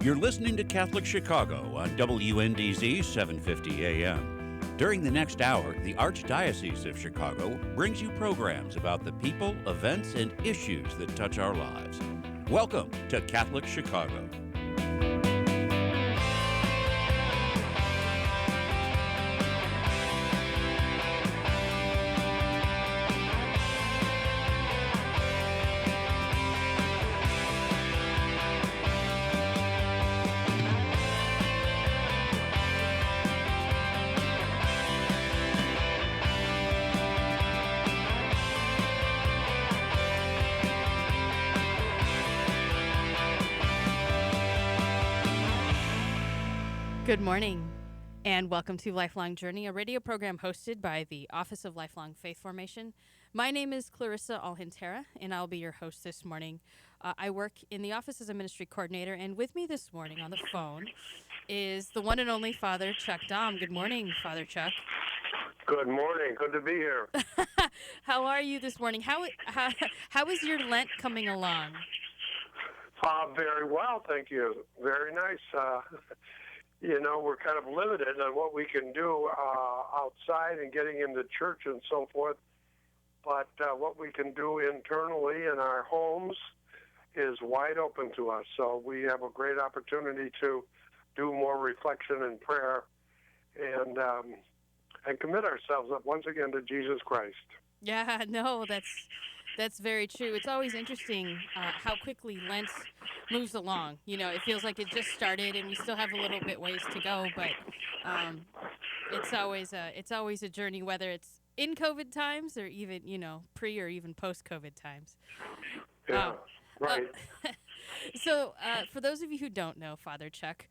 You're listening to Catholic Chicago on WNDZ 750 AM. During the next hour, the Archdiocese of Chicago brings you programs about the people, events, and issues that touch our lives. Welcome to Catholic Chicago. Good morning, and welcome to Lifelong Journey, a radio program hosted by the Office of Lifelong Faith Formation. My name is Clarissa Aljentera, and I'll be your host this morning. I work in the office as a ministry coordinator, and with me this morning on the phone is the one and only Father Chuck Dahm. Good morning, Father Chuck. Good morning. Good to be here. How are you this morning? How is your Lent coming along? Very well, thank you. Very nice. We're kind of limited on what we can do outside and getting into church and so forth. But what we can do internally in our homes is wide open to us. So we have a great opportunity to do more reflection and prayer and commit ourselves up once again to Jesus Christ. Yeah, no, that's very true. It's always interesting how quickly Lent moves along. You know, it feels like it just started and we still have a little bit ways to go, but it's always a journey, whether it's in COVID times or even, pre or even post-COVID times. Yeah, right. So, for those of you who don't know Father Chuck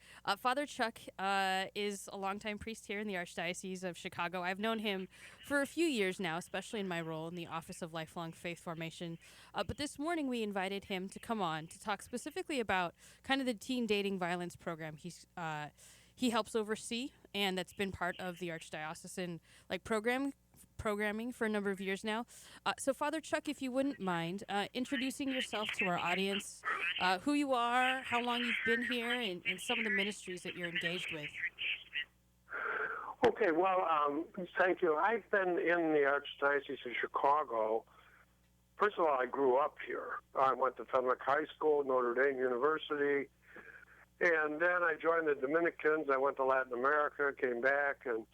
is a longtime priest here in the Archdiocese of Chicago. I've known him for a few years now, especially in my role in the Office of Lifelong Faith Formation. But this morning we invited him to come on to talk specifically about kind of the teen dating violence program he helps oversee, and that's been part of the Archdiocesan programming for a number of years now. So, Father Chuck, if you wouldn't mind introducing yourself to our audience, who you are, how long you've been here, and some of the ministries that you're engaged with. Okay, well, thank you. I've been in the Archdiocese of Chicago. First of all, I grew up here. I went to Fenwick High School, Notre Dame University, and then I joined the Dominicans. I went to Latin America, came back, and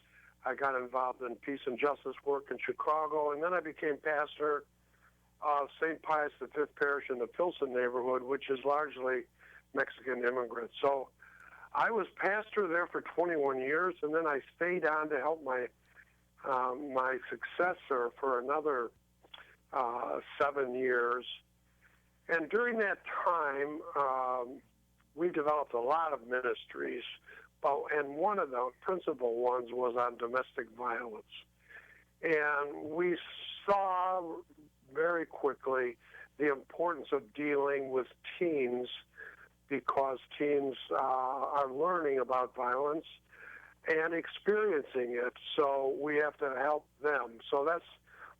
I got involved in peace and justice work in Chicago, and then I became pastor of St. Pius V Parish in the Pilsen neighborhood, which is largely Mexican immigrants. So I was pastor there for 21 years, and then I stayed on to help my successor for another 7 years. And during that time, we developed a lot of ministries. And one of the principal ones was on domestic violence. And we saw very quickly the importance of dealing with teens because teens are learning about violence and experiencing it. So we have to help them. So that's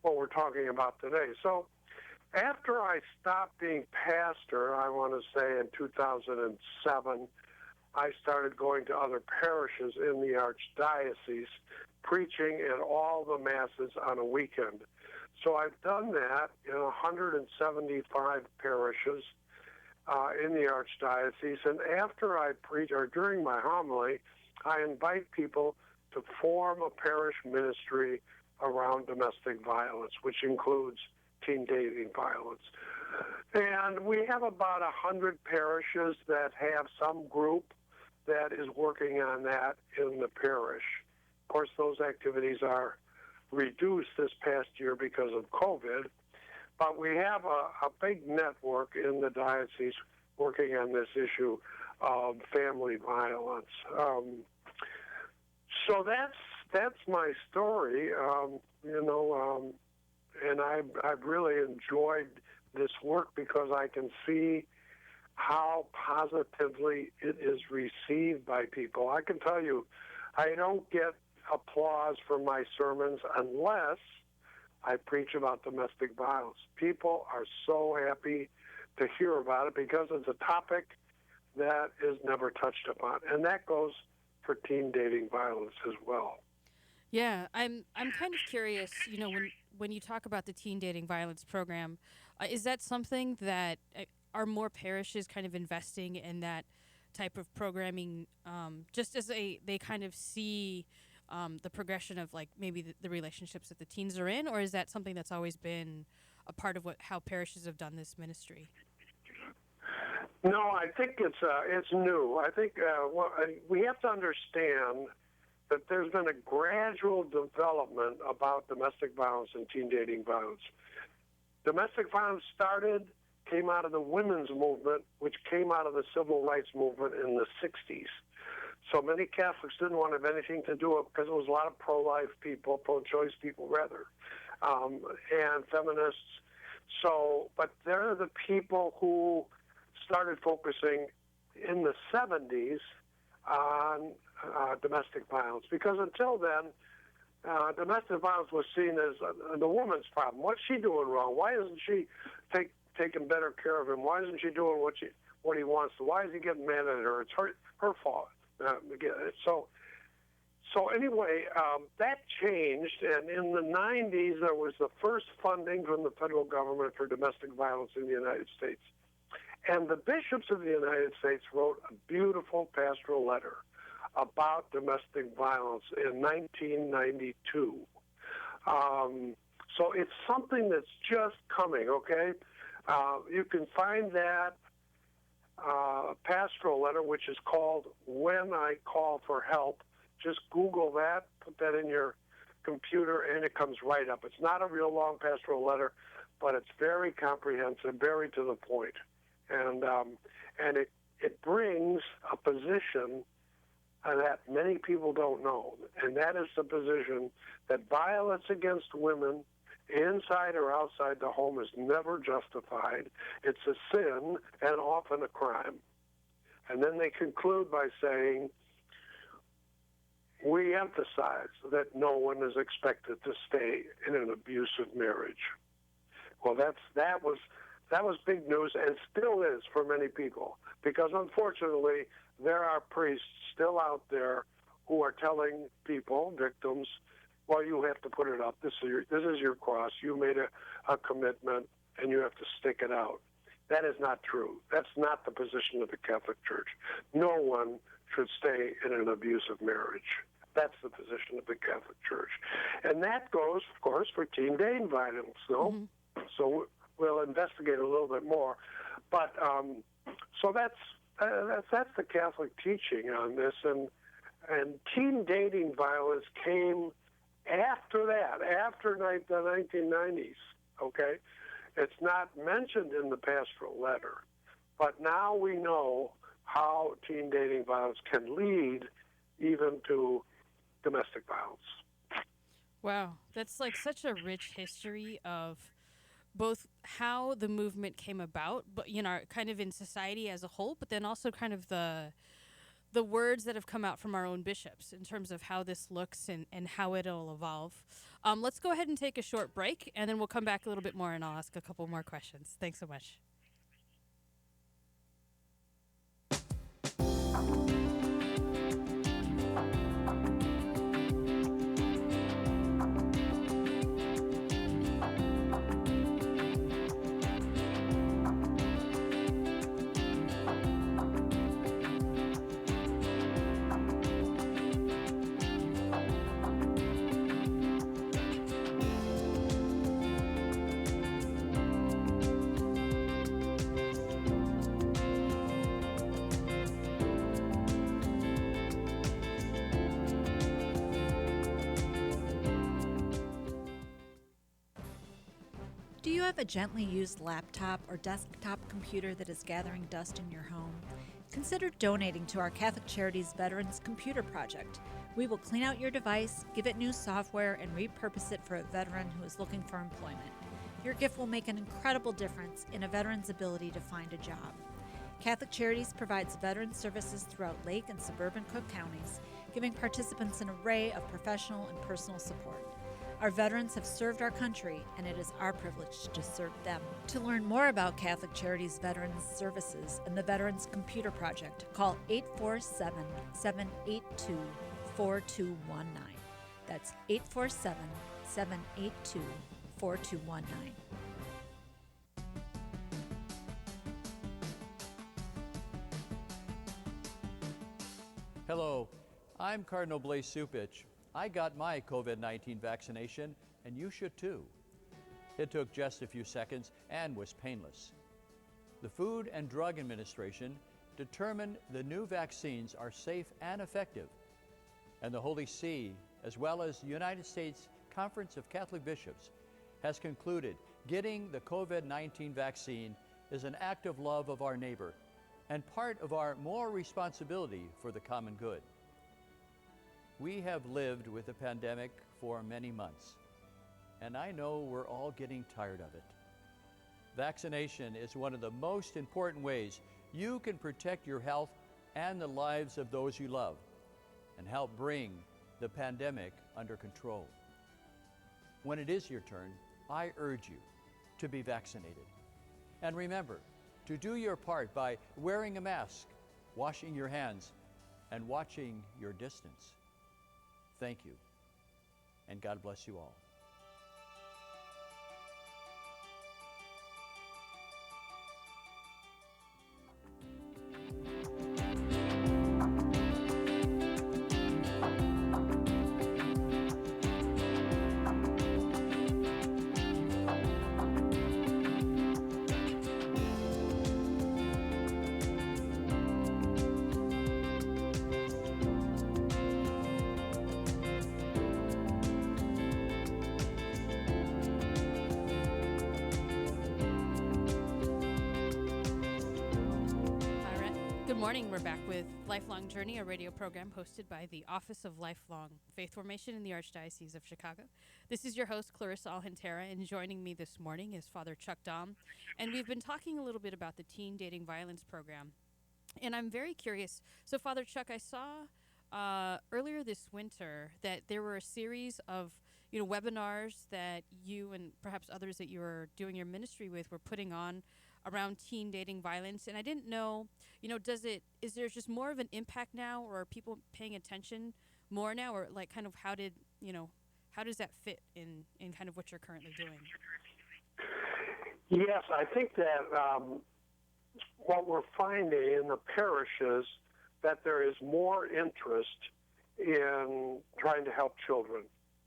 what we're talking about today. So after I stopped being pastor, I want to say in 2007, I started going to other parishes in the Archdiocese, preaching in all the masses on a weekend. So I've done that in 175 parishes in the Archdiocese. And after I preach, or during my homily, I invite people to form a parish ministry around domestic violence, which includes teen dating violence. And we have about 100 parishes that have some group that is working on that in the parish. Of course, those activities are reduced this past year because of COVID, but we have a big network in the diocese working on this issue of family violence. So that's my story, and I've really enjoyed this work because I can see how positively it is received by people. I can tell you, I don't get applause for my sermons unless I preach about domestic violence. People are so happy to hear about it because it's a topic that is never touched upon. And that goes for teen dating violence as well. Yeah, I'm kind of curious. When you talk about the teen dating violence program, is that something that are more parishes kind of investing in that type of programming, just as they kind of see the progression of like maybe the relationships that the teens are in, or is that something that's always been a part of how parishes have done this ministry? No, I think it's new. I think we have to understand that there's been a gradual development about domestic violence and teen dating violence. Domestic violence came out of the women's movement, which came out of the civil rights movement in the 60s. So many Catholics didn't want to have anything to do with it because there was a lot of pro-life people, pro-choice people rather, and feminists. So, but they're the people who started focusing in the 70s on domestic violence, because until then, domestic violence was seen as the woman's problem. What's she doing wrong? Why isn't she taking better care of him? Why isn't she doing what he wants to? Why is he getting mad at her? It's her fault. So anyway, that changed, and in the 90s there was the first funding from the federal government for domestic violence in the United States. And the bishops of the United States wrote a beautiful pastoral letter about domestic violence in 1992. So it's something that's just coming, okay? You can find that pastoral letter, which is called When I Call for Help. Just Google that, put that in your computer, and it comes right up. It's not a real long pastoral letter, but it's very comprehensive, very to the point. And it brings a position that many people don't know, and that is the position that violence against women inside or outside the home is never justified. It's a sin and often a crime. And then they conclude by saying, we emphasize that no one is expected to stay in an abusive marriage. Well, that was big news, and still is for many people, because unfortunately there are priests still out there who are telling people, victims, well, you have to put it up. This is your cross. You made a commitment, and you have to stick it out. That is not true. That's not the position of the Catholic Church. No one should stay in an abusive marriage. That's the position of the Catholic Church. And that goes, of course, for teen dating violence, no? Mm-hmm. So we'll investigate a little bit more. But so that's the Catholic teaching on this. And teen dating violence came after that, after the 1990s, okay? It's not mentioned in the pastoral letter, but now we know how teen dating violence can lead even to domestic violence. Wow, that's like such a rich history of both how the movement came about, but kind of in society as a whole, but then also kind of the words that have come out from our own bishops in terms of how this looks and how it'll evolve. Let's go ahead and take a short break, and then we'll come back a little bit more, and I'll ask a couple more questions. Thanks so much. Do you have a gently used laptop or desktop computer that is gathering dust in your home? Consider donating to our Catholic Charities Veterans Computer Project. We will clean out your device, give it new software, and repurpose it for a veteran who is looking for employment. Your gift will make an incredible difference in a veteran's ability to find a job. Catholic Charities provides veteran services throughout Lake and suburban Cook counties, giving participants an array of professional and personal support. Our veterans have served our country, and it is our privilege to serve them. To learn more about Catholic Charities Veterans Services and the Veterans Computer Project, call 847-782-4219. That's 847-782-4219. Hello, I'm Cardinal Blaise Supich. I got my COVID-19 vaccination, and you should too. It took just a few seconds and was painless. The Food and Drug Administration determined the new vaccines are safe and effective, and the Holy See, as well as the United States Conference of Catholic Bishops, has concluded getting the COVID-19 vaccine is an act of love of our neighbor and part of our moral responsibility for the common good. We have lived with the pandemic for many months, and I know we're all getting tired of it. Vaccination is one of the most important ways you can protect your health and the lives of those you love and help bring the pandemic under control. When it is your turn, I urge you to be vaccinated. And remember to do your part by wearing a mask, washing your hands, and watching your distance. Thank you, and God bless you all. Good morning. We're back with Lifelong Journey, a radio program hosted by the Office of Lifelong Faith Formation in the Archdiocese of Chicago. This is your host, Clarissa Aljentera, and joining me this morning is Father Chuck Dahm. And we've been talking a little bit about the teen dating violence program. And I'm very curious. So, Father Chuck, I saw earlier this winter that there were a series of webinars that you and perhaps others that you were doing your ministry with were putting on around teen dating violence. And I didn't know, is there just more of an impact now, or are people paying attention more now, or like kind of how does that fit in kind of what you're currently doing? Yes, I think that what we're finding in the parishes that there is more interest in trying to help children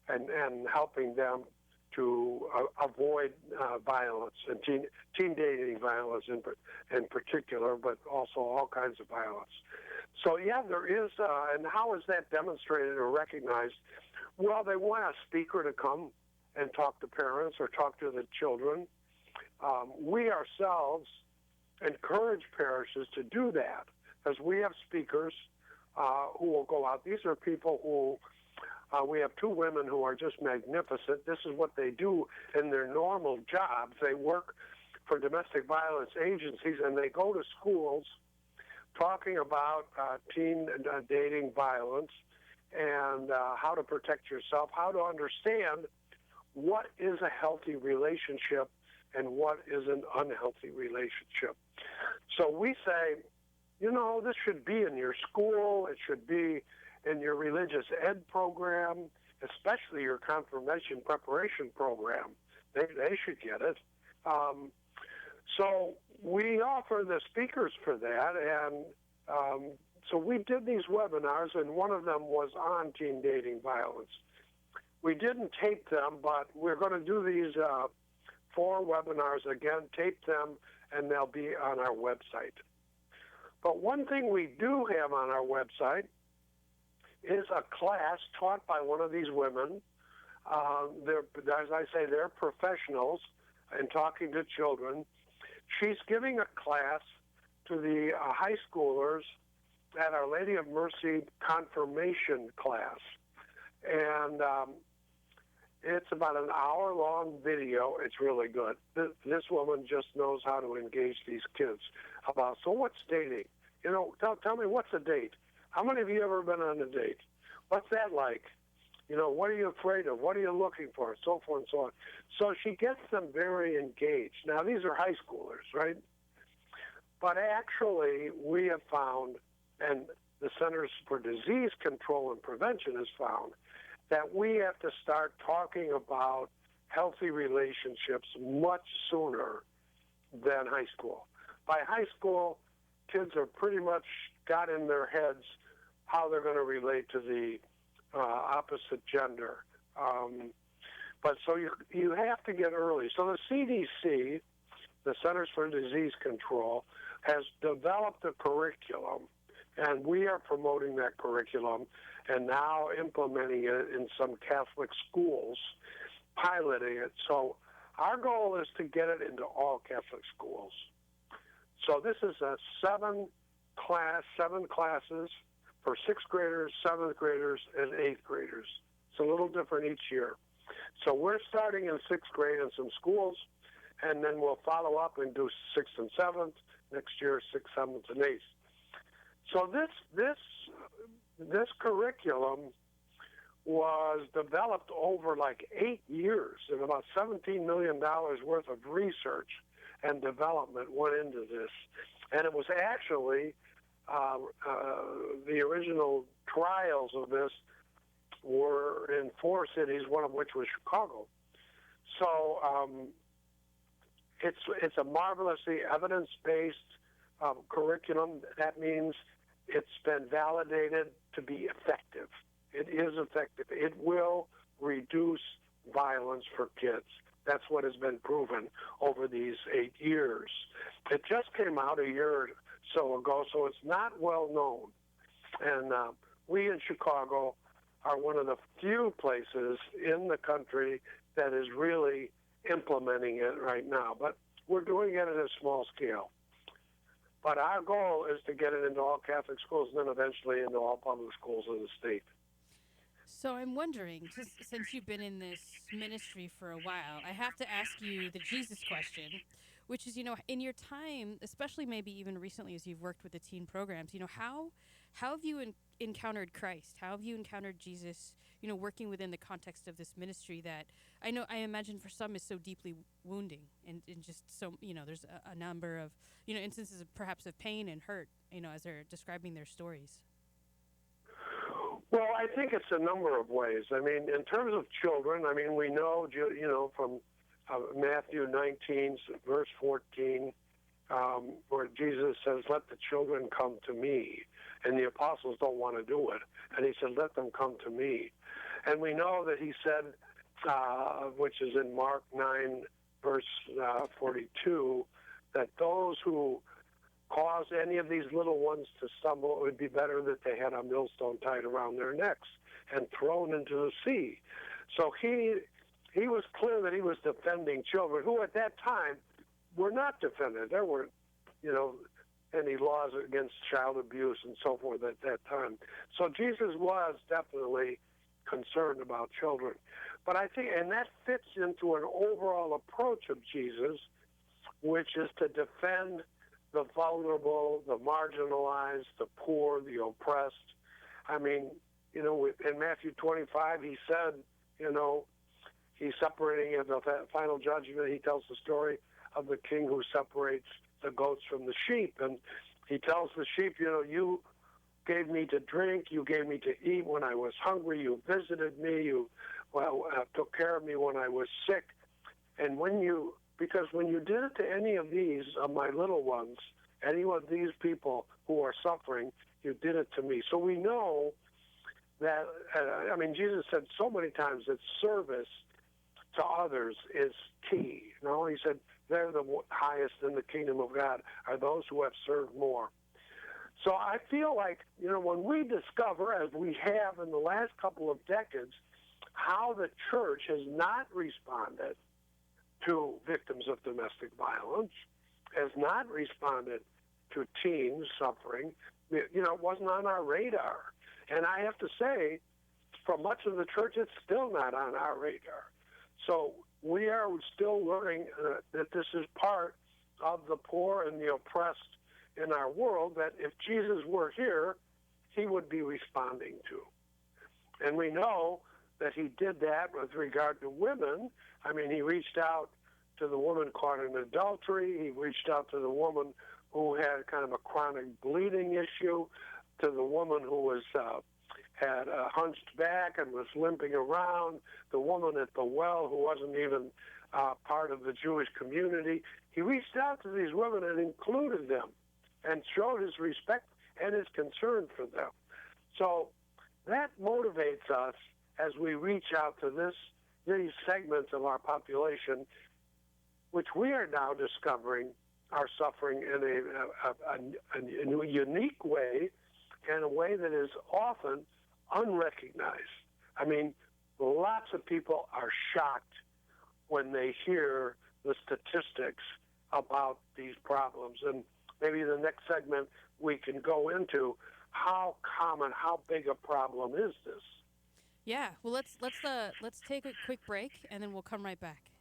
and helping them to avoid violence and teen dating violence in particular, but also all kinds of violence. So, yeah, there is, and how is that demonstrated or recognized? Well, they want a speaker to come and talk to parents or talk to the children. We ourselves encourage parishes to do that, because we have speakers who will go out. These are people who we have two women who are just magnificent. This is what they do in their normal jobs. They work for domestic violence agencies, and they go to schools talking about teen dating violence and how to protect yourself, how to understand what is a healthy relationship and what is an unhealthy relationship. So we say, this should be in your school. It should be in your religious ed program, especially your confirmation preparation program. They should get it. So we offer the speakers for that, and so we did these webinars, and one of them was on teen dating violence. We didn't tape them, but we're going to do these 4 webinars again, tape them, and they'll be on our website. But one thing we do have on our website is a class taught by one of these women. As I say, they're professionals in talking to children. She's giving a class to the high schoolers at Our Lady of Mercy confirmation class. And it's about an hour-long video. It's really good. This woman just knows how to engage these kids about, so what's dating? Tell me, what's a date? How many of you ever been on a date? What's that like? What are you afraid of? What are you looking for? And so forth and so on. So she gets them very engaged. Now, these are high schoolers, right? But actually, we have found, and the Centers for Disease Control and Prevention has found, that we have to start talking about healthy relationships much sooner than high school. By high school, kids are pretty much got in their heads how they're going to relate to the opposite gender. But so you have to get early. So the CDC, the Centers for Disease Control, has developed a curriculum, and we are promoting that curriculum and now implementing it in some Catholic schools, piloting it. So our goal is to get it into all Catholic schools. So this is a seven classes for 6th graders, 7th graders, and 8th graders. It's a little different each year. So we're starting in 6th grade in some schools, and then we'll follow up and do 6th and 7th, next year 6th, 7th, and 8th. So this curriculum was developed over like 8 years, and about $17 million worth of research and development went into this. And it was actually the original trials of this were in 4 cities, one of which was Chicago. So it's a marvelously evidence-based curriculum. That means it's been validated to be effective. It is effective. It will reduce violence for kids. That's what has been proven over these 8 years. It just came out a year or so ago, so it's not well known. And we in Chicago are one of the few places in the country that is really implementing it right now. But we're doing it at a small scale. But our goal is to get it into all Catholic schools and then eventually into all public schools in the state. So I'm wondering, just since you've been in this ministry for a while, I have to ask you the Jesus question, which is, in your time, especially maybe even recently as you've worked with the teen programs, how have you encountered Christ? How have you encountered Jesus, working within the context of this ministry that I imagine for some is so deeply wounding and just so, there's a number of, instances of perhaps of pain and hurt, as they're describing their stories. Well, I think it's a number of ways. In terms of children, we know, from Matthew 19, verse 14, where Jesus says, "Let the children come to me." And the apostles don't want to do it. And he said, "Let them come to me." And we know that he said, which is in Mark 9, verse 42, that those who cause any of these little ones to stumble, it would be better that they had a millstone tied around their necks and thrown into the sea. So he was clear that he was defending children who at that time were not defended. There weren't, any laws against child abuse and so forth at that time. So Jesus was definitely concerned about children. But I think, and that fits into an overall approach of Jesus, which is to defend the vulnerable, the marginalized, the poor, the oppressed. In Matthew 25, he said, he's separating in the final judgment. He tells the story of the king who separates the goats from the sheep. And he tells the sheep, you gave me to drink, you gave me to eat when I was hungry, you visited me, you took care of me when I was sick. And because when you did it to any of these, of my little ones, any of these people who are suffering, you did it to me. So we know that, Jesus said so many times that service to others is key. He said, they're the highest in the kingdom of God, are those who have served more. So I feel like, when we discover, as we have in the last couple of decades, how the church has not responded to victims of domestic violence, has not responded to teens suffering, it wasn't on our radar. And I have to say, for much of the church, it's still not on our radar. So we are still learning that this is part of the poor and the oppressed in our world, that if Jesus were here, he would be responding to. And we know that he did that with regard to women. I mean, he reached out to the woman caught in adultery. He reached out to the woman who had kind of a chronic bleeding issue, to the woman who was had hunched back and was limping around, the woman at the well who wasn't even part of the Jewish community. He reached out to these women and included them and showed his respect and his concern for them. So that motivates us as we reach out to these segments of our population, which we are now discovering are suffering in a unique way, and a way that is often unrecognized. I mean, lots of people are shocked when they hear the statistics about these problems. And maybe the next segment we can go into how common, how big a problem is this? Yeah, well, let's take a quick break, and then we'll come right back.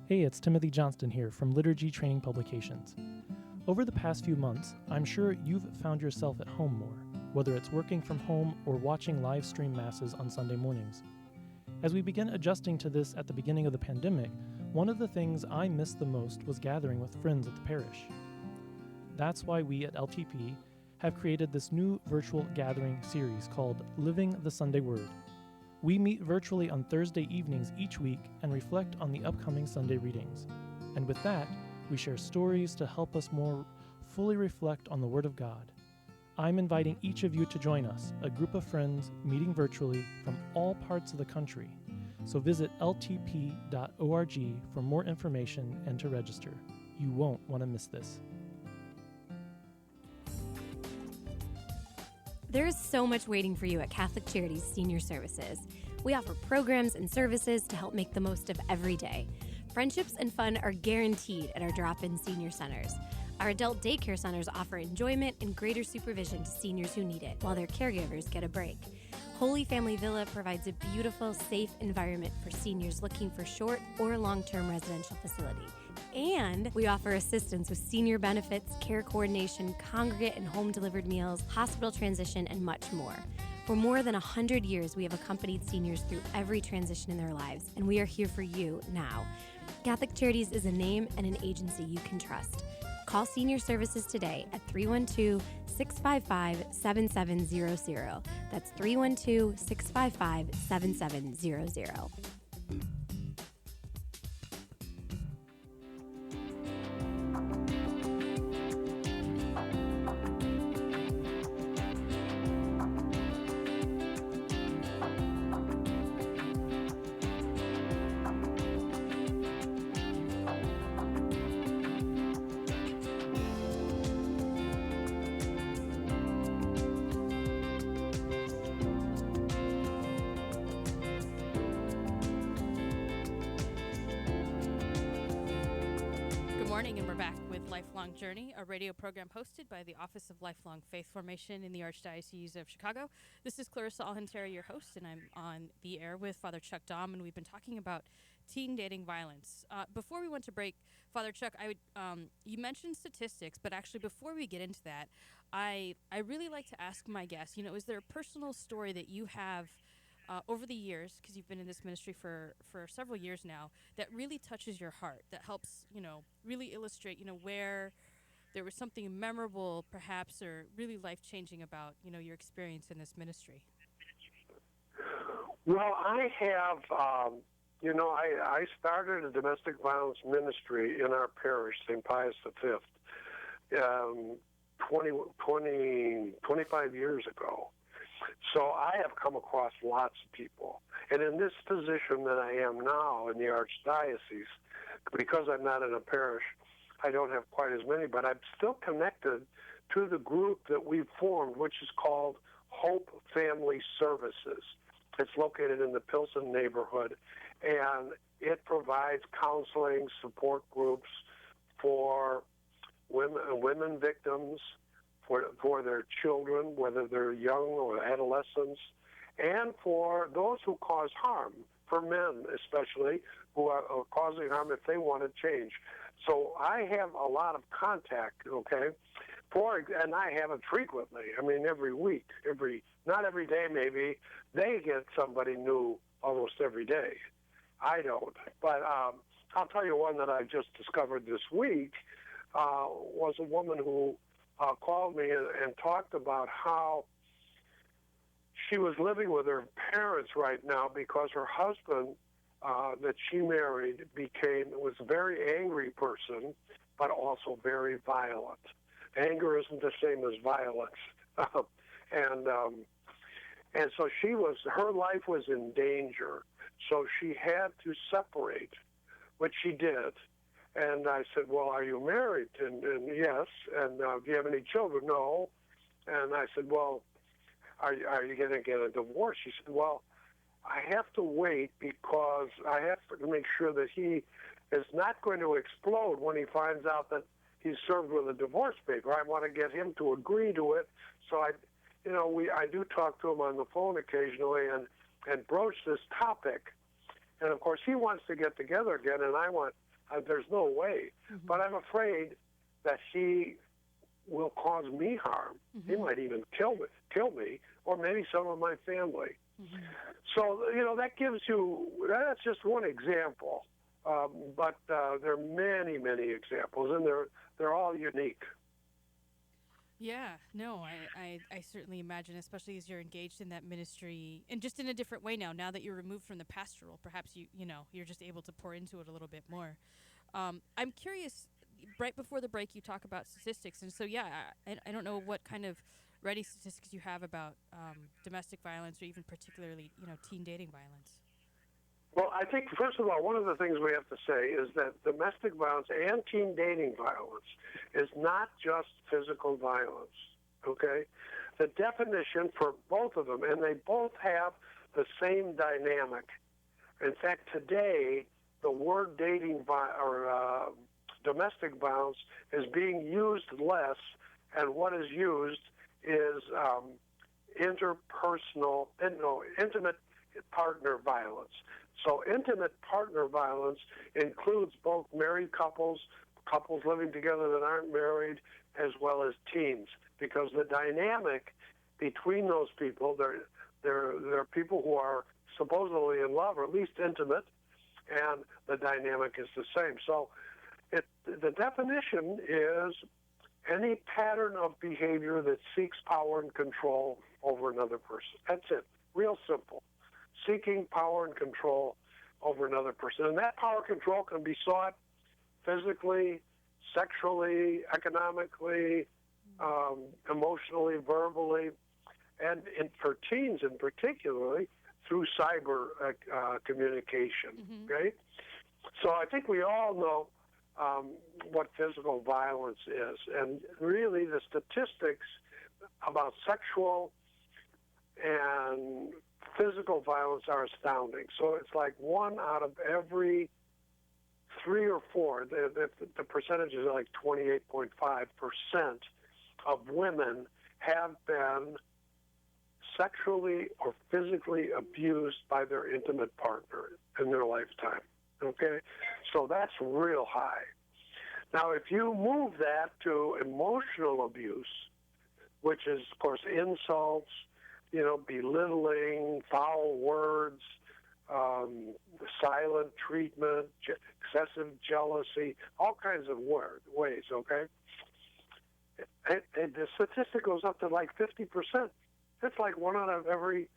Hey, it's Timothy Johnston here from Liturgy Training Publications. Over the past few months, I'm sure you've found yourself at home more, whether it's working from home or watching live stream masses on Sunday mornings. As we began adjusting to this at the beginning of the pandemic, one of the things I missed the most was gathering with friends at the parish. That's why we at LTP have created this new virtual gathering series called Living the Sunday Word. We meet virtually on Thursday evenings each week and reflect on the upcoming Sunday readings. And with that, we share stories to help us more fully reflect on the Word of God. I'm inviting each of you to join us, a group of friends meeting virtually from all parts of the country. So visit ltp.org for more information and to register. You won't want to miss this. There is so much waiting for you at Catholic Charities Senior Services. We offer programs and services to help make the most of every day. Friendships and fun are guaranteed at our drop-in senior centers. Our adult daycare centers offer enjoyment and greater supervision to seniors who need it, while their caregivers get a break. Holy Family Villa provides a beautiful, safe environment for seniors looking for short or long-term residential facility. And we offer assistance with senior benefits, care coordination, congregate and home-delivered meals, hospital transition, and much more. For more than 100 years, we have accompanied seniors through every transition in their lives, and we are here for you now. Catholic Charities is a name and an agency you can trust. Call Senior Services today at 312-655-7700. That's 312-655-7700. And we're back with Lifelong Journey, a radio program hosted by the Office of Lifelong Faith Formation in the Archdiocese of Chicago. This is Clarissa Aljentera, your host, and I'm on the air with Father Chuck Dahm, and we've been talking about teen dating violence. Before we went to break, Father Chuck, you mentioned statistics, but actually before we get into that, I really like to ask my guests, is there a personal story that you have over the years, because you've been in this ministry for several years now, that really touches your heart, that helps, really illustrate, where there was something memorable, perhaps, or really life-changing about, your experience in this ministry? Well, I have, I started a domestic violence ministry in our parish, St. Pius V, 25 years ago. So I have come across lots of people. And in this position that I am now in the Archdiocese, because I'm not in a parish, I don't have quite as many, but I'm still connected to the group that we've formed, which is called Hope Family Services. It's located in the Pilsen neighborhood, and it provides counseling, support groups for women victims, for their children, whether they're young or adolescents, and for those who cause harm, for men especially, who are causing harm if they want to change. So I have a lot of contact, okay? And I have it frequently. I mean, every week, not every day maybe. They get somebody new almost every day. I don't. But I'll tell you one that I just discovered this week was a woman who called me and talked about how she was living with her parents right now because her husband that she married was a very angry person, but also very violent. Anger isn't the same as violence. And so her life was in danger. So she had to separate, which she did. And I said, well, are you married? And yes. And do you have any children? No. And I said, well, are you going to get a divorce? She said, well, I have to wait because I have to make sure that he is not going to explode when he finds out that he's served with a divorce paper. I want to get him to agree to it. So I do talk to him on the phone occasionally and broach this topic. And of course, he wants to get together again, and there's no way. Mm-hmm. But I'm afraid that he will cause me harm. Mm-hmm. He might even kill me, or maybe some of my family. Mm-hmm. So, that's just one example. But there are many, many examples, and they're all unique. Yeah, no, I certainly imagine, especially as you're engaged in that ministry, and just in a different way now that you're removed from the pastoral, perhaps you're just able to pour into it a little bit more. I'm curious, right before the break you talk about statistics, and so I don't know what kind of ready statistics you have about domestic violence or even particularly teen dating violence. Well, I think, first of all, one of the things we have to say is that domestic violence and teen dating violence is not just physical violence, okay? The definition for both of them, and they both have the same dynamic. In fact, today, the word domestic violence is being used less, and what is used is intimate partner violence. So intimate partner violence includes both married couples living together that aren't married, as well as teens, because the dynamic between those people, there are people who are supposedly in love, or at least intimate, and the dynamic is the same. So the definition is any pattern of behavior that seeks power and control over another person. That's it. Real simple. Seeking power and control over another person. And that power control can be sought physically, sexually, economically, emotionally, verbally, and for teens in particularly, through cyber communication. Mm-hmm. Okay? So I think we all know what physical violence is. And really the statistics about sexual and physical violence are astounding. So it's like 1 out of every 3 or 4, the percentages are like 28.5% of women have been sexually or physically abused by their intimate partner in their lifetime. Okay? So that's real high. Now, if you move that to emotional abuse, which is, of course, insults, belittling, foul words, silent treatment, excessive jealousy, all kinds of ways, okay? And the statistic goes up to like 50%. It's like 1 out of every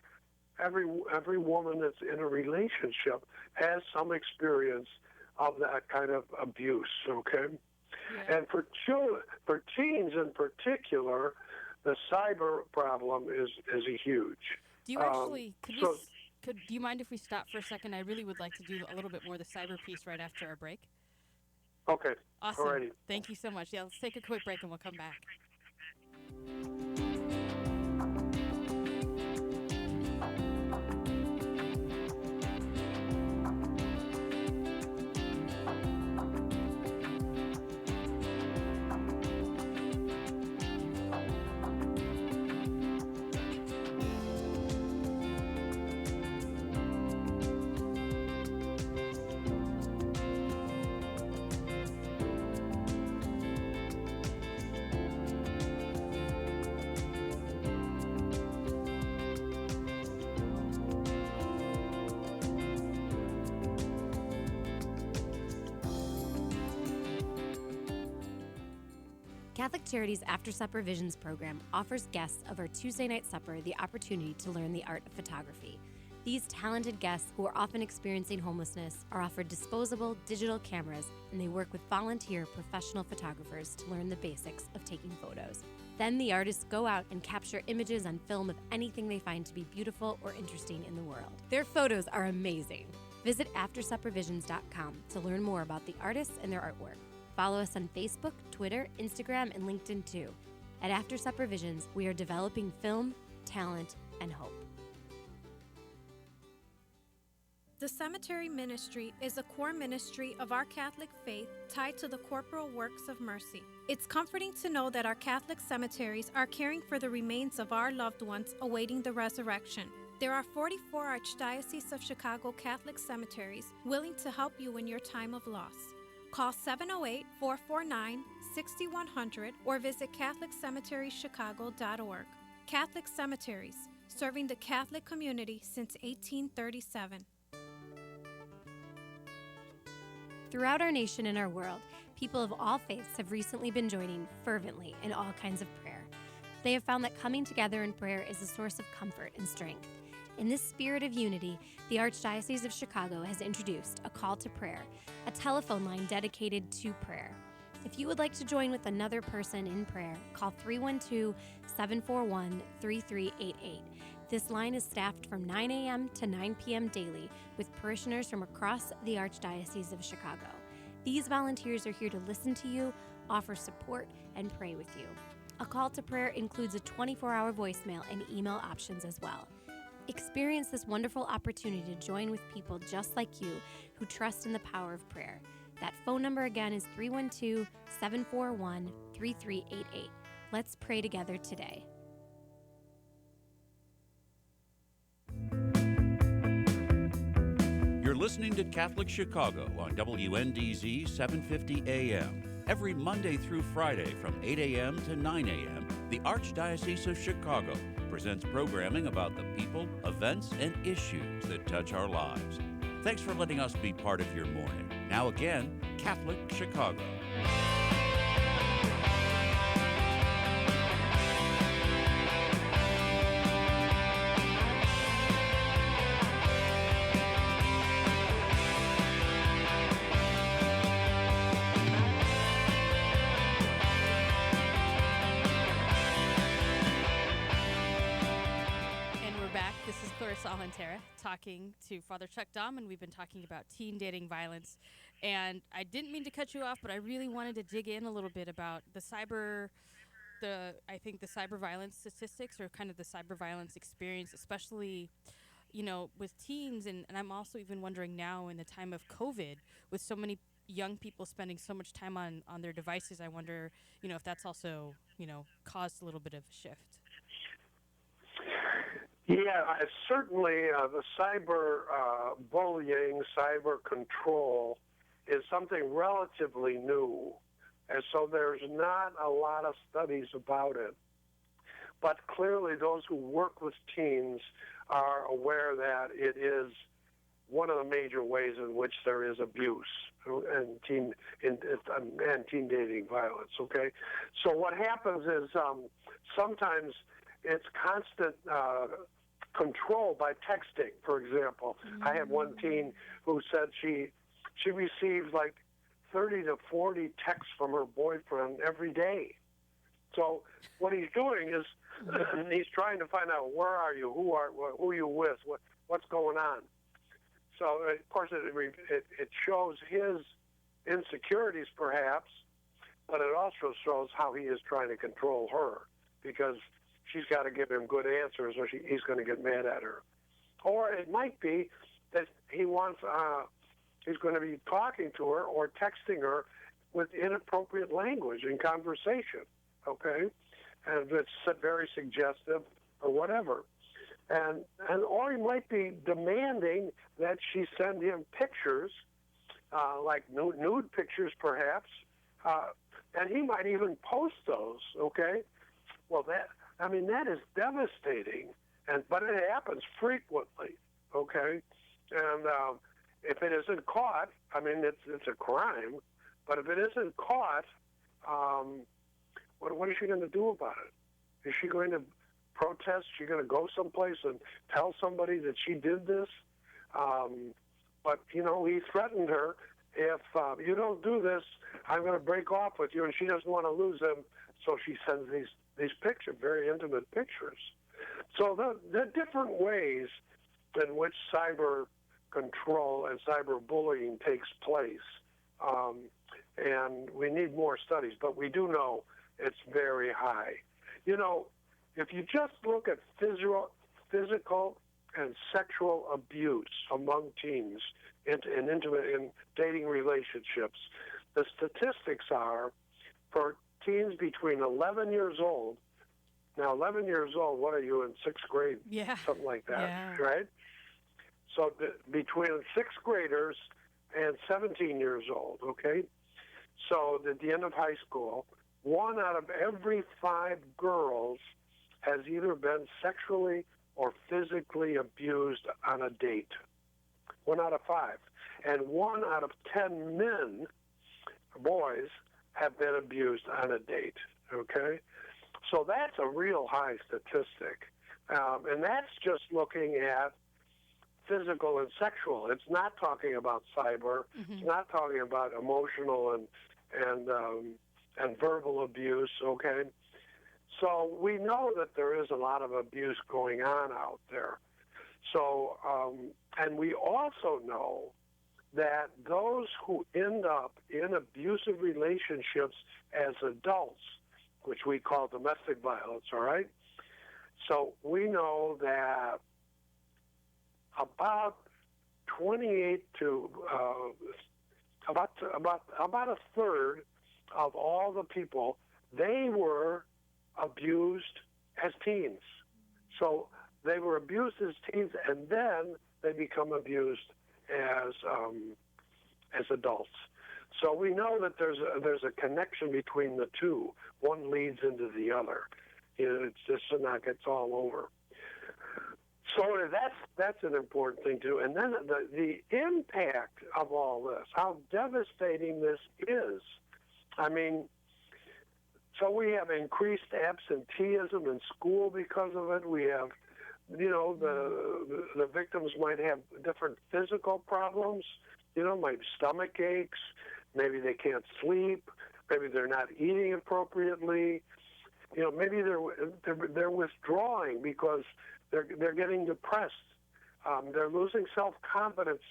woman that's in a relationship has some experience of that kind of abuse, okay? Yeah. And for teens in particular, The cyber problem is a huge. Do you actually, do you mind if we stop for a second? I really would like to do a little bit more of the cyber piece right after our break. Okay. Awesome. Alrighty. Thank you so much. Yeah, let's take a quick break and we'll come back. Catholic Charities After Supper Visions program offers guests of our Tuesday night supper the opportunity to learn the art of photography. These talented guests, who are often experiencing homelessness, are offered disposable digital cameras, and they work with volunteer professional photographers to learn the basics of taking photos. Then the artists go out and capture images on film of anything they find to be beautiful or interesting in the world. Their photos are amazing. Visit AfterSupperVisions.com to learn more about the artists and their artwork. Follow us on Facebook, Twitter, Instagram, and LinkedIn too. At After Supper Visions, we are developing film, talent, and hope. The cemetery ministry is a core ministry of our Catholic faith tied to the corporal works of mercy. It's comforting to know that our Catholic cemeteries are caring for the remains of our loved ones awaiting the resurrection. There are 44 Archdiocese of Chicago Catholic cemeteries willing to help you in your time of loss. Call 708-449-6100 or visit CatholicCemeteriesChicago.org. Catholic Cemeteries, serving the Catholic community since 1837. Throughout our nation and our world, people of all faiths have recently been joining fervently in all kinds of prayer. They have found that coming together in prayer is a source of comfort and strength. In this spirit of unity, the Archdiocese of Chicago has introduced a call to prayer, a telephone line dedicated to prayer. If you would like to join with another person in prayer, call 312-741-3388. This line is staffed from 9 a.m. to 9 p.m. daily with parishioners from across the Archdiocese of Chicago. These volunteers are here to listen to you, offer support, and pray with you. A call to prayer includes a 24-hour voicemail and email options as well. Experience this wonderful opportunity to join with people just like you who trust in the power of prayer. That phone number again is 312-741-3388. Let's pray together today. You're listening to Catholic Chicago on WNDZ 750 AM. Every Monday through Friday from 8 a.m. to 9 a.m., the Archdiocese of Chicago presents programming about the people, events, and issues that touch our lives. Thanks for letting us be part of your morning. Now again, Catholic Chicago. Clarissa Aljentera talking to Father Chuck Dahm, and we've been talking about teen dating violence. And I didn't mean to cut you off, but I really wanted to dig in a little bit about the cyber violence statistics, or kind of the cyber violence experience, especially, with teens. And I'm also even wondering now, in the time of COVID, with so many young people spending so much time on their devices, I wonder, if that's also, caused a little bit of a shift. Yeah, certainly the cyber bullying, cyber control is something relatively new. And so there's not a lot of studies about it. But clearly those who work with teens are aware that it is one of the major ways in which there is abuse and teen dating violence, okay? So what happens is sometimes it's constant control by texting, for example. I had one teen who said she received like 30 to 40 texts from her boyfriend every day. So what he's doing is he's trying to find out where are you, who are you with, what's going on. So of course it shows his insecurities perhaps, but it also shows how he is trying to control her, because she's got to give him good answers or he's going to get mad at her. Or it might be that he's going to be talking to her or texting her with inappropriate language in conversation, okay? And it's very suggestive or whatever. Or he might be demanding that she send him pictures, like nude pictures perhaps, and he might even post those, okay? Well, that is devastating, but it happens frequently, okay? And if it isn't caught, it's a crime, but if it isn't caught, what is she going to do about it? Is she going to protest? Is she going to go someplace and tell somebody that she did this? But, he threatened her, if you don't do this, I'm going to break off with you, and she doesn't want to lose him, so she sends these pictures, very intimate pictures. So there are different ways in which cyber control and cyberbullying takes place. And we need more studies, but we do know it's very high. If you just look at physical and sexual abuse among teens in dating relationships, the statistics are for teens between 11 years old. Now, 11 years old, what are you, in sixth grade? Yeah. Something like that, yeah. right? So between sixth graders and 17 years old, okay? So at the end of high school, 1 out of every 5 girls has either been sexually or physically abused on a date. 1 out of 5. And 1 out of 10 men, boys, have been abused on a date, okay? So that's a real high statistic. And that's just looking at physical and sexual. It's not talking about cyber. Mm-hmm. It's not talking about emotional and verbal abuse, okay? So we know that there is a lot of abuse going on out there. So, and we also know that those who end up in abusive relationships as adults, which we call domestic violence, all right? So we know that about 28 to about a third of all the people, they were abused as teens. So they were abused as teens, and then they become abused as adults. So we know that there's a connection between the two. One leads into the other. It's just it's all over. So that's an important thing too. And then the impact of all this, how devastating this is. So we have increased absenteeism in school because of it. We have, the victims might have different physical problems, like stomach aches. Maybe they can't sleep. Maybe they're not eating appropriately. Maybe they're withdrawing because they're getting depressed. They're losing self-confidence.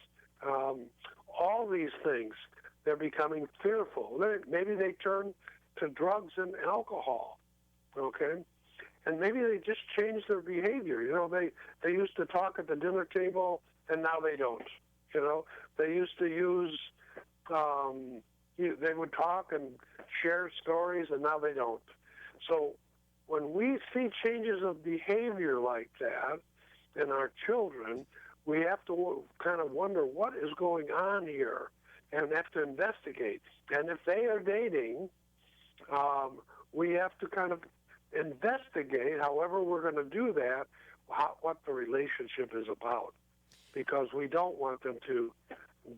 All these things, they're becoming fearful. Maybe they turn to drugs and alcohol, okay? And maybe they just change their behavior. They used to talk at the dinner table, and now they don't. They used to use, they would talk and share stories, and now they don't. So when we see changes of behavior like that in our children, we have to kind of wonder what is going on here and have to investigate. And if they are dating, we have to kind of investigate, however we're going to do that, what the relationship is about, because we don't want them to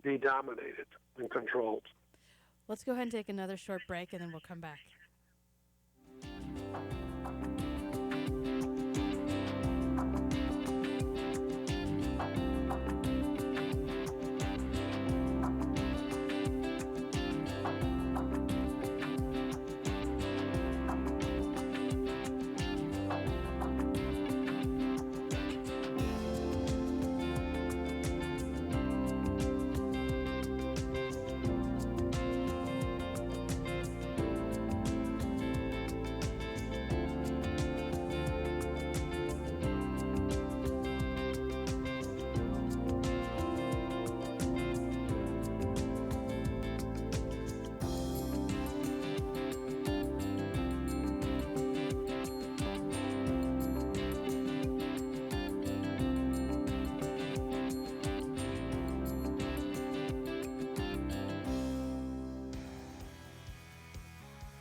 be dominated and controlled. Let's go ahead and take another short break, and then we'll come back.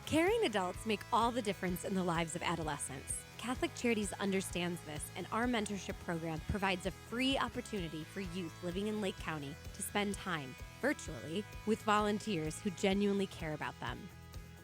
Caring adults make all the difference in the lives of adolescents. Catholic Charities understands this, and our mentorship program provides a free opportunity for youth living in Lake County to spend time, virtually, with volunteers who genuinely care about them.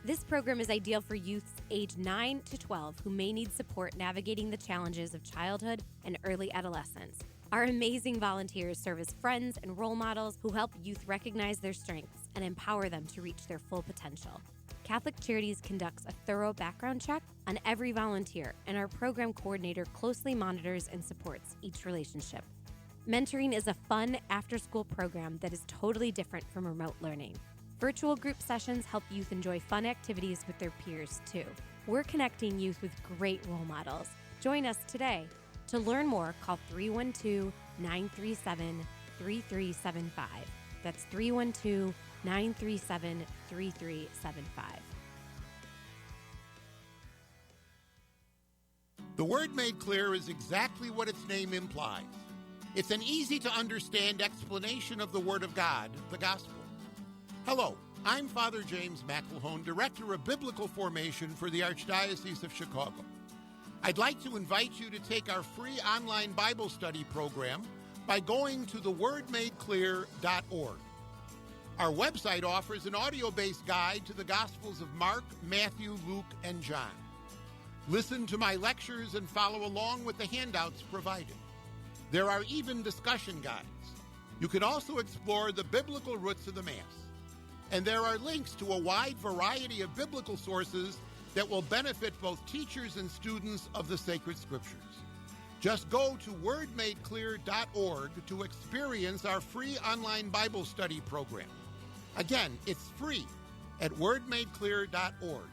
This program is ideal for youths age 9 to 12 who may need support navigating the challenges of childhood and early adolescence. Our amazing volunteers serve as friends and role models who help youth recognize their strengths and empower them to reach their full potential. Catholic Charities conducts a thorough background check on every volunteer, and our program coordinator closely monitors and supports each relationship. Mentoring is a fun after-school program that is totally different from remote learning. Virtual group sessions help youth enjoy fun activities with their peers, too. We're connecting youth with great role models. Join us today. To learn more, call 312-937-3375. That's 312-937-3375. The Word Made Clear is exactly what its name implies. It's an easy-to-understand explanation of the Word of God, the Gospel. Hello, I'm Father James McElhone, Director of Biblical Formation for the Archdiocese of Chicago. I'd like to invite you to take our free online Bible study program by going to thewordmadeclear.org. Our website offers an audio-based guide to the Gospels of Mark, Matthew, Luke, and John. Listen to my lectures and follow along with the handouts provided. There are even discussion guides. You can also explore the biblical roots of the Mass. And there are links to a wide variety of biblical sources that will benefit both teachers and students of the sacred scriptures. Just go to wordmadeclear.org to experience our free online Bible study program. Again, it's free at wordmadeclear.org.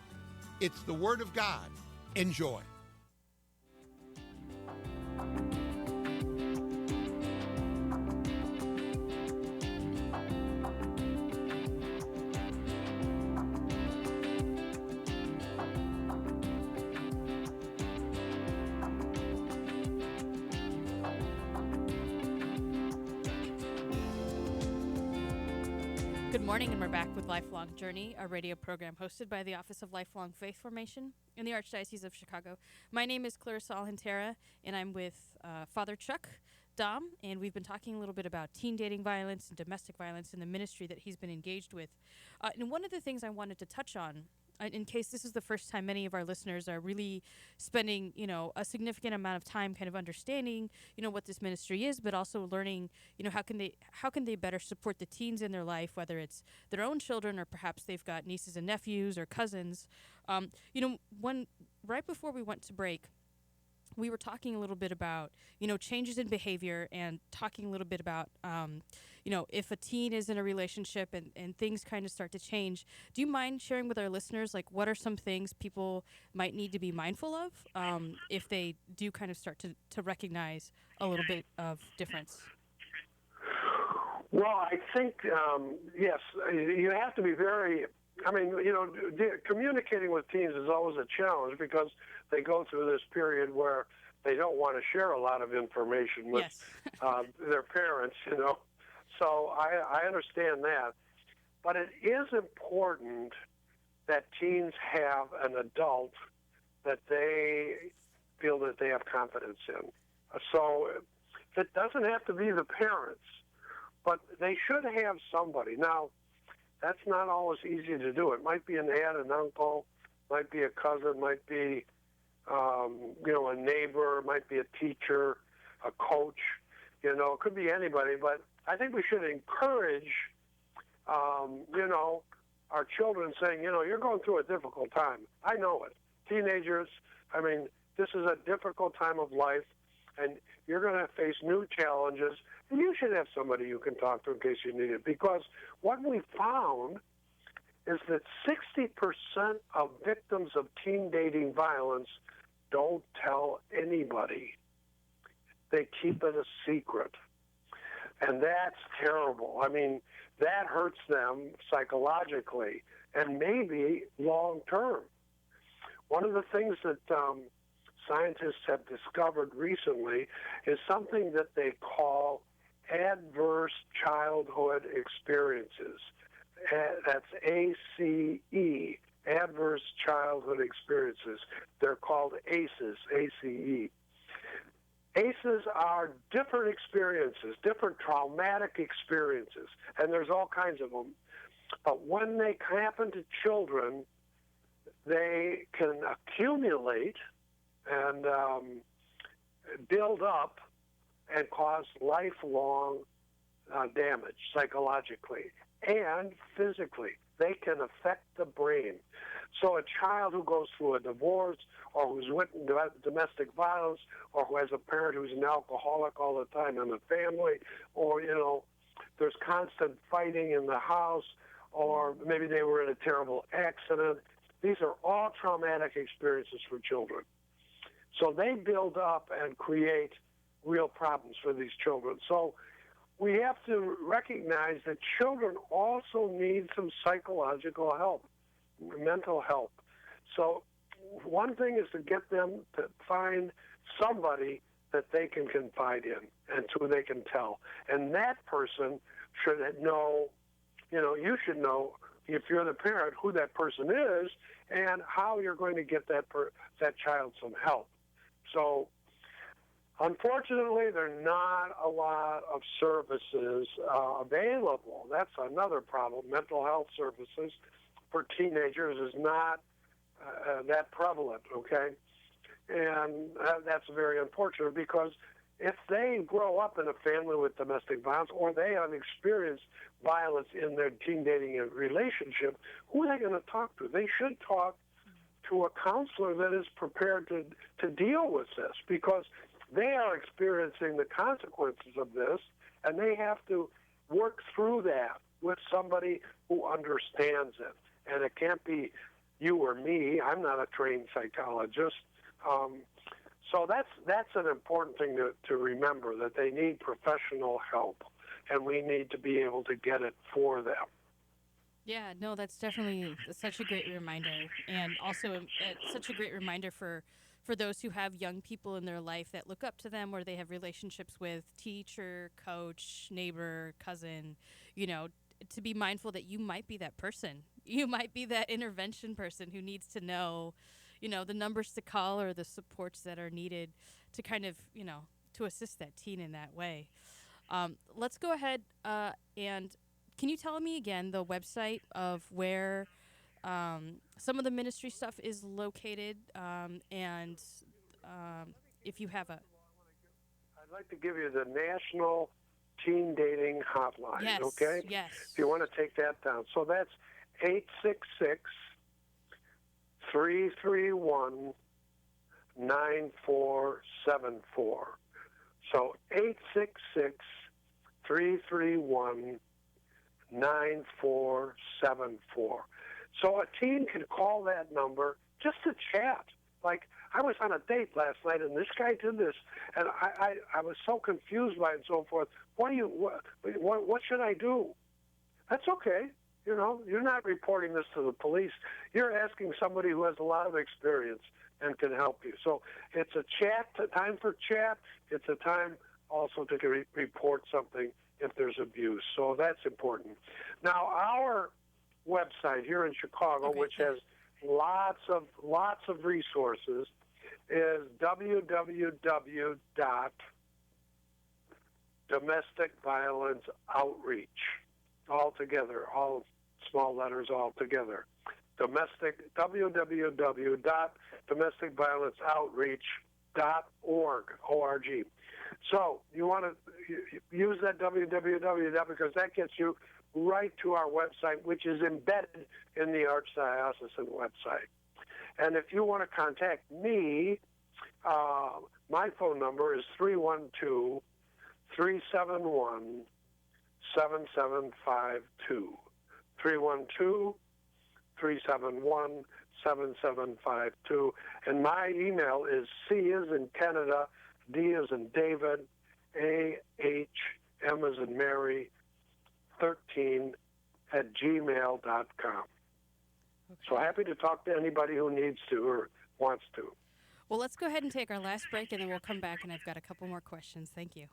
It's the Word of God. Enjoy. Good morning, and we're back with Lifelong Journey, a radio program hosted by the Office of Lifelong Faith Formation in the Archdiocese of Chicago. My name is Clarissa Aljentera, and I'm with Father Chuck Dahm, and we've been talking a little bit about teen dating violence and domestic violence and the ministry that he's been engaged with. And one of the things I wanted to touch on, in case this is the first time many of our listeners are really spending, a significant amount of time kind of understanding, what this ministry is, but also learning, how can they better support the teens in their life, whether it's their own children or perhaps they've got nieces and nephews or cousins. Right before we went to break, we were talking a little bit about, changes in behavior and talking a little bit about, if a teen is in a relationship and things kind of start to change. Do you mind sharing with our listeners, what are some things people might need to be mindful of if they do kind of start to recognize a little bit of difference? Well, I think, yes, you have to be very, communicating with teens is always a challenge because they go through this period where they don't want to share a lot of information with their parents, So I understand that. But it is important that teens have an adult that they feel that they have confidence in. So it doesn't have to be the parents, but they should have somebody. Now, that's not always easy to do. It might be an aunt, an uncle, might be a cousin, might be, a neighbor, might be a teacher, a coach. It could be anybody. But I think we should encourage, our children saying, you're going through a difficult time. I know it. Teenagers, this is a difficult time of life, and you're going to face new challenges. And you should have somebody you can talk to in case you need it. Because what we found is that 60% of victims of teen dating violence don't tell anybody. They keep it a secret. And that's terrible. That hurts them psychologically and maybe long term. One of the things that scientists have discovered recently is something that they call adverse childhood experiences. That's ACE. adverse childhood experiences. They're called ACEs, ACE. ACEs are different experiences, different traumatic experiences, and there's all kinds of them. But when they happen to children, they can accumulate and build up and cause lifelong damage psychologically and physically. They can affect the brain. So a child who goes through a divorce or who's witnessed domestic violence or who has a parent who's an alcoholic all the time in the family, or, there's constant fighting in the house, or maybe they were in a terrible accident. These are all traumatic experiences for children. So they build up and create real problems for these children. So we have to recognize that children also need some psychological help, mental help. So one thing is to get them to find somebody that they can confide in and who they can tell. And that person should know, you should know, if you're the parent, who that person is and how you're going to get that child some help. So unfortunately, there are not a lot of services available. That's another problem. Mental health services for teenagers is not that prevalent, okay? And that's very unfortunate, because if they grow up in a family with domestic violence or they have experienced violence in their teen dating relationship, who are they going to talk to? They should talk to a counselor that is prepared to deal with this, because they are experiencing the consequences of this, and they have to work through that with somebody who understands it. And it can't be you or me. I'm not a trained psychologist. So that's an important thing to remember, that they need professional help, and we need to be able to get it for them. Yeah, no, that's definitely such a great reminder, and also such a great reminder for those who have young people in their life that look up to them, or they have relationships with teacher, coach, neighbor, cousin, to be mindful that you might be that person. You might be that intervention person who needs to know, the numbers to call or the supports that are needed to kind of, to assist that teen in that way. Let's go ahead and can you tell me again the website of where some of the ministry stuff is located, and if you have I'd like to give you the National Teen Dating Hotline, yes, okay? Yes. If you want to take that down. So that's 866-331-9474. So 866-331-9474. So a teen can call that number just to chat. Like, I was on a date last night, and this guy did this, and I was so confused by it and so forth. What should I do? That's okay. You're not reporting this to the police. You're asking somebody who has a lot of experience and can help you. So it's a time for chat. It's a time also to report something if there's abuse. So that's important. Now, our website here in Chicago, which has lots of resources, is www.domesticviolenceoutreach, all together, all small letters all together. www.domesticviolenceoutreach.org, O-R-G. So you want to use that www because that gets you right to our website, which is embedded in the Archdiocesan website. And if you want to contact me, my phone number is 312-371-7752. 312-371-7752. And my email is C as in Canada, D as in David, A-H, M as in Mary, 13@gmail.com. Okay. So happy to talk to anybody who needs to or wants to. Well, let's go ahead and take our last break, and then we'll come back, and I've got a couple more questions. Thank you.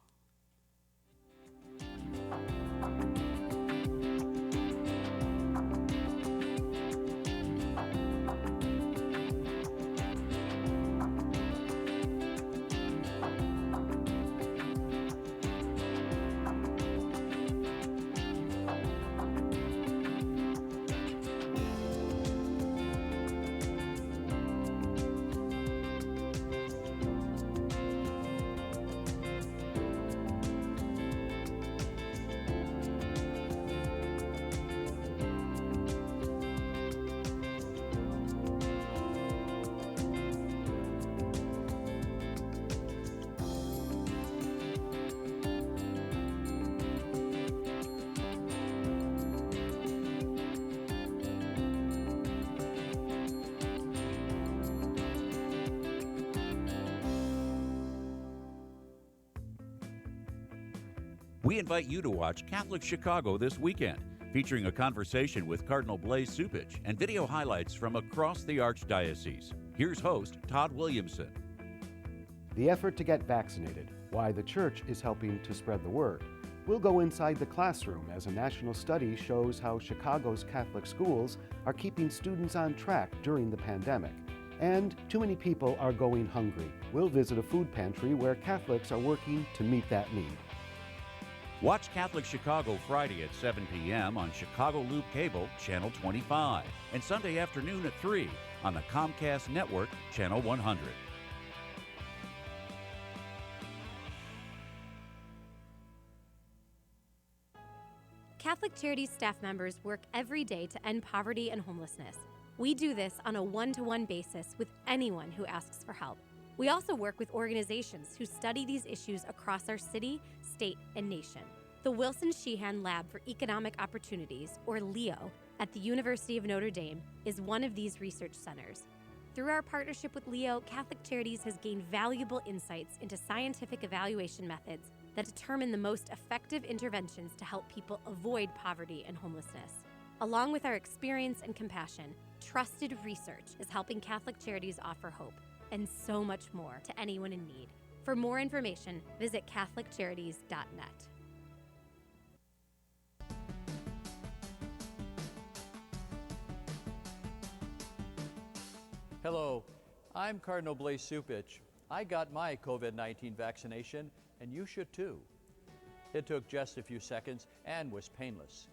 We invite you to watch Catholic Chicago this weekend, featuring a conversation with Cardinal Blaise Cupich and video highlights from across the Archdiocese. Here's host Todd Williamson. The effort to get vaccinated, why the Church is helping to spread the word. We'll go inside the classroom as a national study shows how Chicago's Catholic schools are keeping students on track during the pandemic. And too many people are going hungry. We'll visit a food pantry where Catholics are working to meet that need. Watch Catholic Chicago Friday at 7 p.m. on Chicago Loop Cable, Channel 25, and Sunday afternoon at 3 on the Comcast Network, Channel 100. Catholic Charities staff members work every day to end poverty and homelessness. We do this on a one-to-one basis with anyone who asks for help. We also work with organizations who study these issues across our city, state, and nation. The Wilson Sheehan Lab for Economic Opportunities, or LEO, at the University of Notre Dame is one of these research centers. Through our partnership with LEO, Catholic Charities has gained valuable insights into scientific evaluation methods that determine the most effective interventions to help people avoid poverty and homelessness. Along with our experience and compassion, trusted research is helping Catholic Charities offer hope and so much more to anyone in need. For more information, visit CatholicCharities.net. Hello, I'm Cardinal Blaise Cupich. I got my COVID-19 vaccination, and you should too. It took just a few seconds and was painless.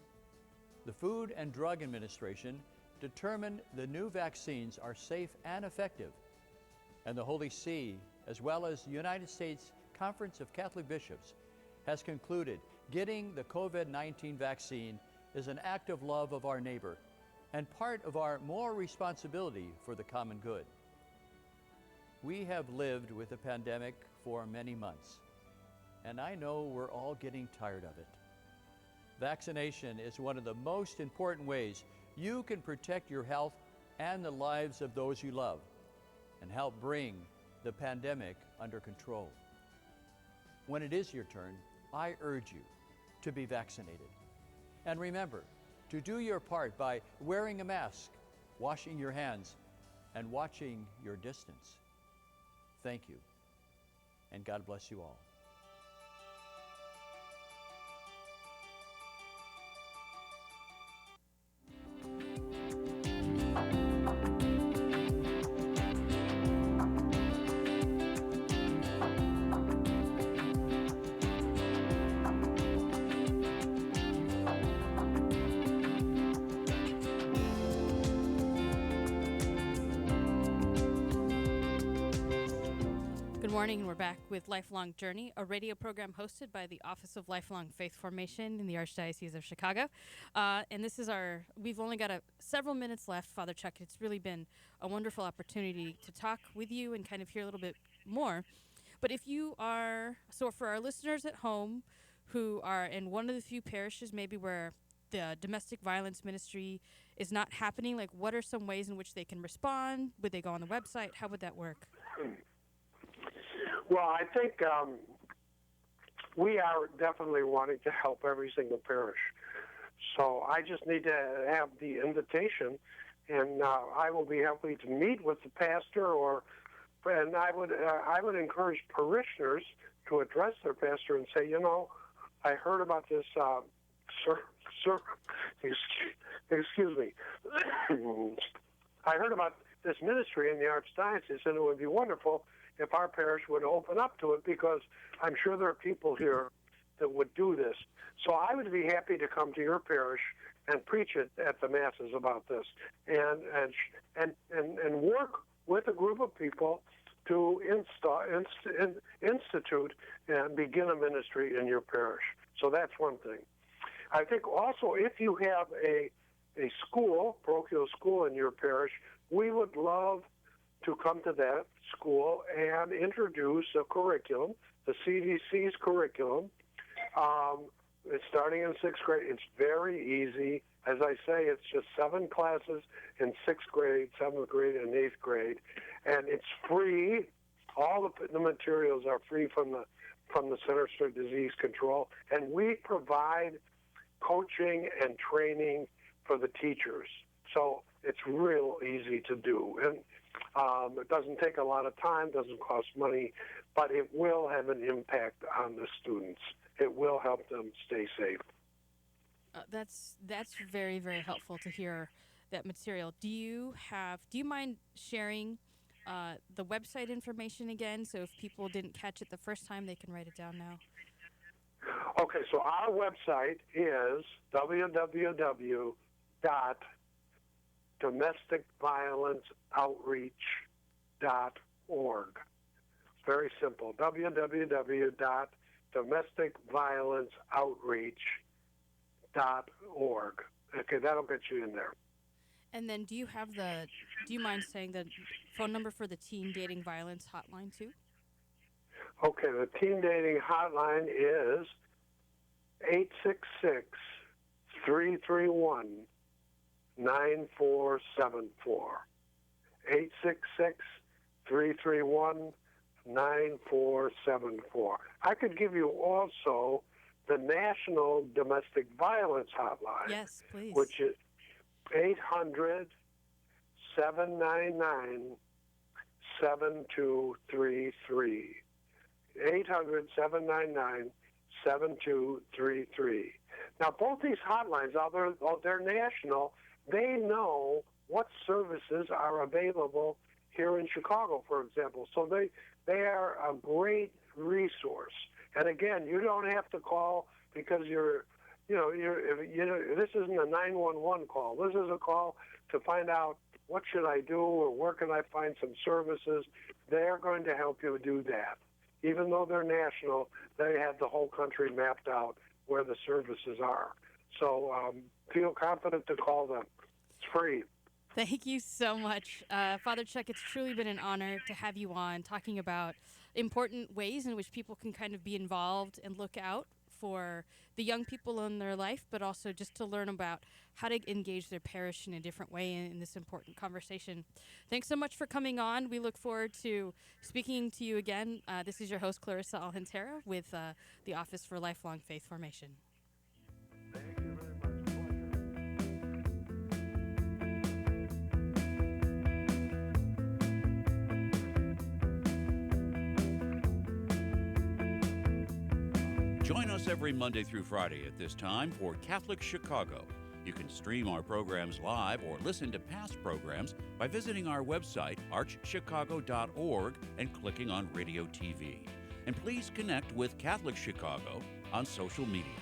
The Food and Drug Administration determined the new vaccines are safe and effective, and the Holy See, as well as the United States Conference of Catholic Bishops, has concluded getting the COVID-19 vaccine is an act of love of our neighbor and part of our moral responsibility for the common good. We have lived with the pandemic for many months, and I know we're all getting tired of it. Vaccination is one of the most important ways you can protect your health and the lives of those you love and help bring the pandemic under control. When it is your turn, I urge you to be vaccinated. And remember to do your part by wearing a mask, washing your hands, and watching your distance. Thank you, and God bless you all. Good morning, and we're back with Lifelong Journey, a radio program hosted by the Office of Lifelong Faith Formation in the Archdiocese of Chicago. And this is we've only got several minutes left, Father Chuck. It's really been a wonderful opportunity to talk with you and kind of hear a little bit more. But if you are, so for our listeners at home who are in one of the few parishes maybe where the domestic violence ministry is not happening, like what are some ways in which they can respond? Would they go on the website? How would that work? Well, I think we are definitely wanting to help every single parish. So I just need to have the invitation, and I will be happy to meet with the pastor, and I would encourage parishioners to address their pastor and say, you know, I heard about this, excuse me, I heard about this ministry in the Archdiocese, and it would be wonderful if our parish would open up to it, because I'm sure there are people here that would do this. So I would be happy to come to your parish and preach it at the masses about this, and work with a group of people to institute and begin a ministry in your parish. So that's one thing. I think also if you have a school, parochial school in your parish, we would love to come to that school and introduce a curriculum, the CDC's curriculum. It's starting in 6th grade. It's very easy. As I say, it's just 7 classes in 6th grade, 7th grade, and 8th grade. And it's free. All the materials are free from from the Centers for Disease Control, and we provide coaching and training for the teachers. So it's real easy to do. And it doesn't take a lot of time, doesn't cost money, but it will have an impact on the students. It will help them stay safe. That's very, very helpful to hear that material. Do you mind sharing the website information again, so if people didn't catch it the first time, they can write it down now? Okay, so our website is www.domesticviolenceoutreach.org. It's very simple, www.domesticviolenceoutreach.org. Okay, that'll get you in there. And then do you mind saying the phone number for the teen dating violence hotline too? Okay, the teen dating hotline is 866-331-9474. 866-331-9474. I could give you also the National Domestic Violence Hotline. Yes, please. Which is 800-799-7233. 800-799-7233. Now, both these hotlines, although they're national, they know what services are available here in Chicago, for example. So they are a great resource. And again, you don't have to call because this isn't a 911 call. This is a call to find out what should I do or where can I find some services. They're going to help you do that. Even though they're national, they have the whole country mapped out where the services are. So feel confident to call them. It's free. Thank you so much. Father Chuck, it's truly been an honor to have you on talking about important ways in which people can kind of be involved and look out for the young people in their life, but also just to learn about how to engage their parish in a different way in this important conversation. Thanks so much for coming on. We look forward to speaking to you again. This is your host, Clarissa Aljentera, with the Office for Lifelong Faith Formation. Thank you very much. Join us every Monday through Friday at this time for Catholic Chicago. You can stream our programs live or listen to past programs by visiting our website, archchicago.org, and clicking on Radio TV. And please connect with Catholic Chicago on social media.